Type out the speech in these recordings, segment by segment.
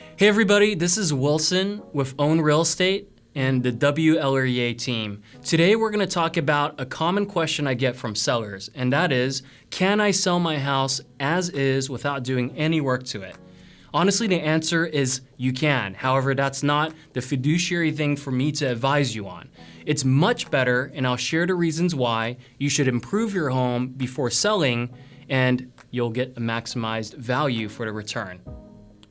Hey everybody, this is Wilson with Own Real Estate and the WLREA team. Today we're going to talk about a common question I get from sellers, and that is, can I sell my house as is without doing any work to it? Honestly, the answer is you can. However, that's not the fiduciary thing for me to advise you on. It's much better, and I'll share the reasons why you should improve your home before selling, and you'll get a maximized value for the return.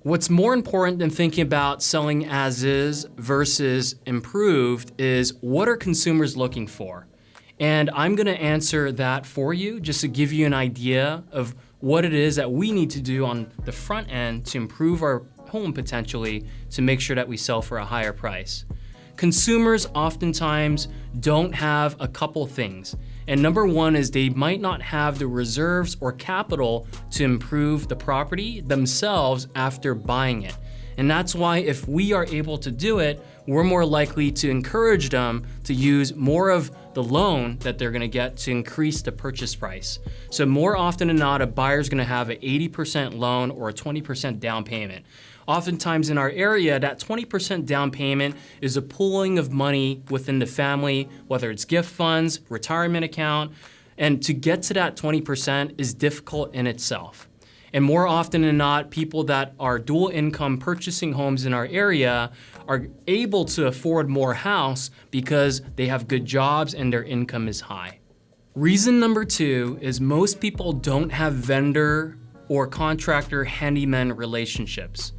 What's more important than thinking about selling as is versus improved is, what are consumers looking for? And I'm gonna answer that for you just to give you an idea of what it is that we need to do on the front end to improve our home potentially to make sure that we sell for a higher price. Consumers oftentimes don't have a couple things. And number one is they might not have the reserves or capital to improve the property themselves after buying it. And that's why if we are able to do it, we're more likely to encourage them to use more of the loan that they're gonna get to increase the purchase price. So more often than not, a buyer's gonna have an 80% loan or a 20% down payment. Oftentimes in our area, that 20% down payment is a pooling of money within the family, whether it's gift funds, retirement account, and to get to that 20% is difficult in itself. And more often than not, people that are dual income purchasing homes in our area are able to afford more house because they have good jobs and their income is high. Reason number two is most people don't have vendor or contractor handyman relationships.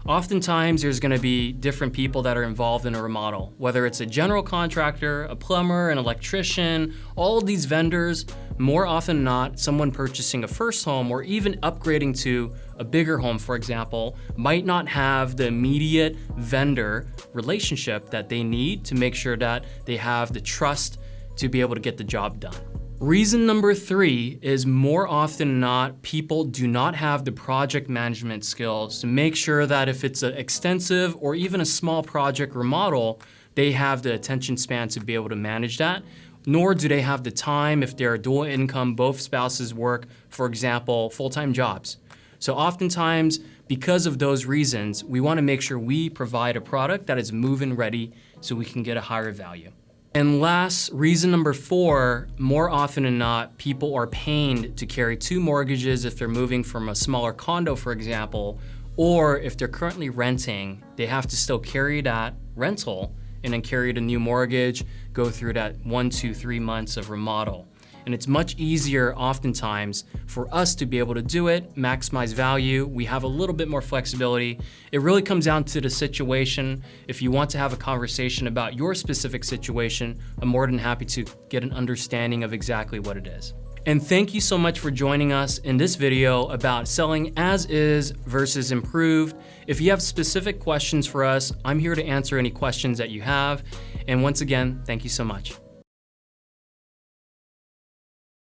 Oftentimes, there's gonna be different people that are involved in a remodel, whether it's a general contractor, a plumber, an electrician, all of these vendors, more often than not, someone purchasing a first home or even upgrading to a bigger home, for example, might not have the immediate vendor relationship that they need to make sure that they have the trust to be able to get the job done. Reason number three is more often than not, people do not have the project management skills to make sure that if it's an extensive or even a small project remodel, they have the attention span to be able to manage that, nor do they have the time if they're dual income, both spouses work, for example, full-time jobs. So oftentimes, because of those reasons, we wanna make sure we provide a product that is move-in ready so we can get a higher value. And last, reason number four, more often than not, people are pained to carry two mortgages if they're moving from a smaller condo, for example, or if they're currently renting, they have to still carry that rental and then carry the new mortgage, go through that 1, 2, 3 months of remodel. And it's much easier oftentimes for us to be able to do it, maximize value. We have a little bit more flexibility. It really comes down to the situation. If you want to have a conversation about your specific situation, I'm more than happy to get an understanding of exactly what it is. And thank you so much for joining us in this video about selling as is versus improved. If you have specific questions for us, I'm here to answer any questions that you have. And once again, thank you so much.